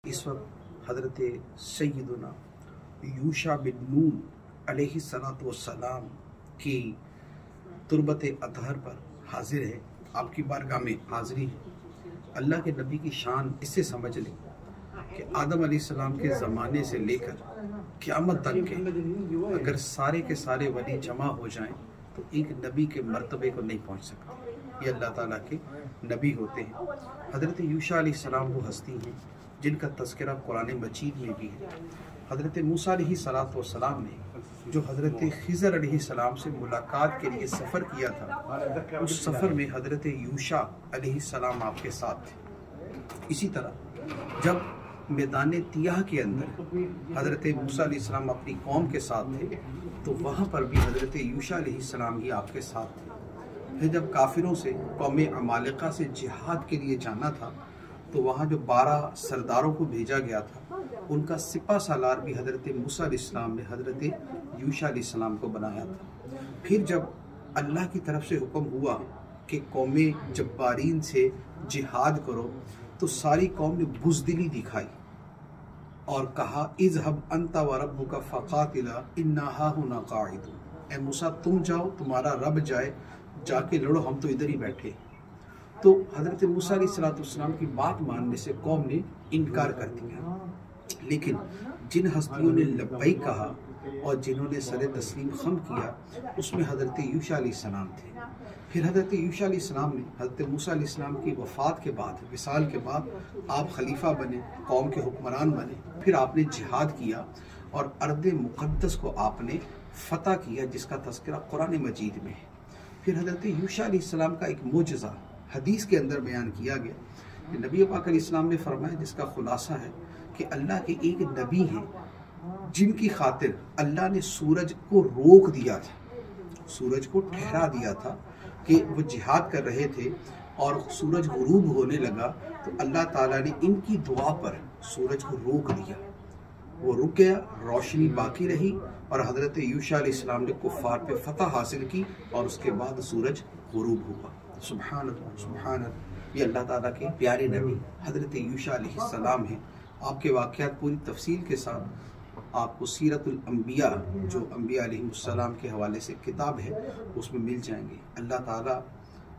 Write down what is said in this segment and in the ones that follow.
इस वक्त हज़रत सैयदना यूशा बिन नून अलैहिस्सलातु वस्सलाम की तुरबत अतहर पर हाजिर है। आपकी बारगाह में हाज़िरी है। अल्लाह के नबी की शान इससे समझ लें कि आदम अलैहिस्सलाम के ज़माने से लेकर क़यामत तक के अगर सारे के सारे वली जमा हो जाएं तो एक नबी के मर्तबे को नहीं पहुंच सकते। ये अल्लाह ताला के नबी होते हैं। हज़रत यूशा अलैहिस्सलाम वो हस्ती हैं जिनका तज़किरा कुरान मजीद में भी है। हज़रत मूसा अलैहिस्सलाम ने जो हज़रत खिज़र अलैहिस्सलाम से मुलाकात के लिए सफ़र किया था, उस सफ़र में हज़रत यूशा अलैहिस्सलाम आपके साथ थे। इसी तरह जब मैदान तियाह के अंदर हज़रत मूसा अलैहिस्सलाम अपनी कौम के साथ थे तो वहाँ पर भी हज़रत यूशा अलैहिस्सलाम ही आपके साथ थे। फिर जब काफिरों से कौम अमालिका से जिहाद के लिए जाना था तो वहाँ जो 12 सरदारों को भेजा गया था उनका सिपा सालार भी हज़रत मूसा अलैहिस्सलाम ने हज़रत यूशा अलैहिस्सलाम को बनाया था। फिर जब अल्लाह की तरफ से हुक्म हुआ कि कौम जब्बारीन से जिहाद करो तो सारी कौम ने बुज़दिली दिखाई और कहा इज़हब अंता व रब्बुका फ़क़ातिला इन्ना हाहुना क़ाइदून। ए मूसा तुम जाओ, तुम्हारा रब जाए, जाके लड़ो, हम तो इधर ही बैठे। तो हज़रत मूसा अलैहिस्सलाम की बात मानने से कौम ने इनकार कर दिया। लेकिन जिन हस्तियों ने लब्बैक कहा और जिन्होंने सर तस्लीम खम किया उसमें हज़रत यूशा अलैहिस्सलाम थे। फिर हज़रत यूशा अलैहिस्सलाम ने हज़रत मूसा अलैहिस्सलाम की वफ़ात के बाद, विसाल के बाद आप खलीफा बने, कौम के हुक्मरान बने। फिर आपने जिहाद किया और अर्द मुक़द्दस को आपने फ़तह किया जिसका तज़किरा कुरान मजीद में है। फिर हज़रत यूशा अलैहिस्सलाम का एक मोजज़ा हदीस के अंदर बयान किया गया कि नबी पाक अलैहिस्सलाम ने फरमाया, जिसका खुलासा है कि अल्लाह के एक नबी हैं जिनकी खातिर अल्लाह ने सूरज को रोक दिया था, सूरज को ठहरा दिया था कि वो जिहाद कर रहे थे और सूरज गुरूब होने लगा तो अल्लाह ताला ने इनकी दुआ पर सूरज को रोक दिया। वो रुक गया, रोशनी बाकी रही और हज़रत यूशा अलैहिस्सलाम ने कुफ़ार पे फतह हासिल की और उसके बाद सूरज गुरूब हुआ। सुभान अल्लाह, सुभान अल्लाह। ये अल्लाह ताला के प्यारे नबी हज़रत यूशा अलैहिस्सलाम हैं। आपके वाक़यात पूरी तफसील के साथ आपको सीरतुल अंबिया, जो अंबिया अलैहिमुस्सलाम के हवाले से किताब है, उसमें मिल जाएंगे। अल्लाह ताला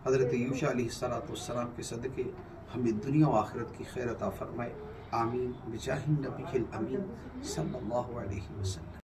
हज़रत यूशा अलैहिस्सलाम के सदक़े हमें दुनिया व आखिरत की खैर अता फरमाए। आमीन बिजाहिन नबील अमीन सल्लल्लाहु अलैहि वसल्लम।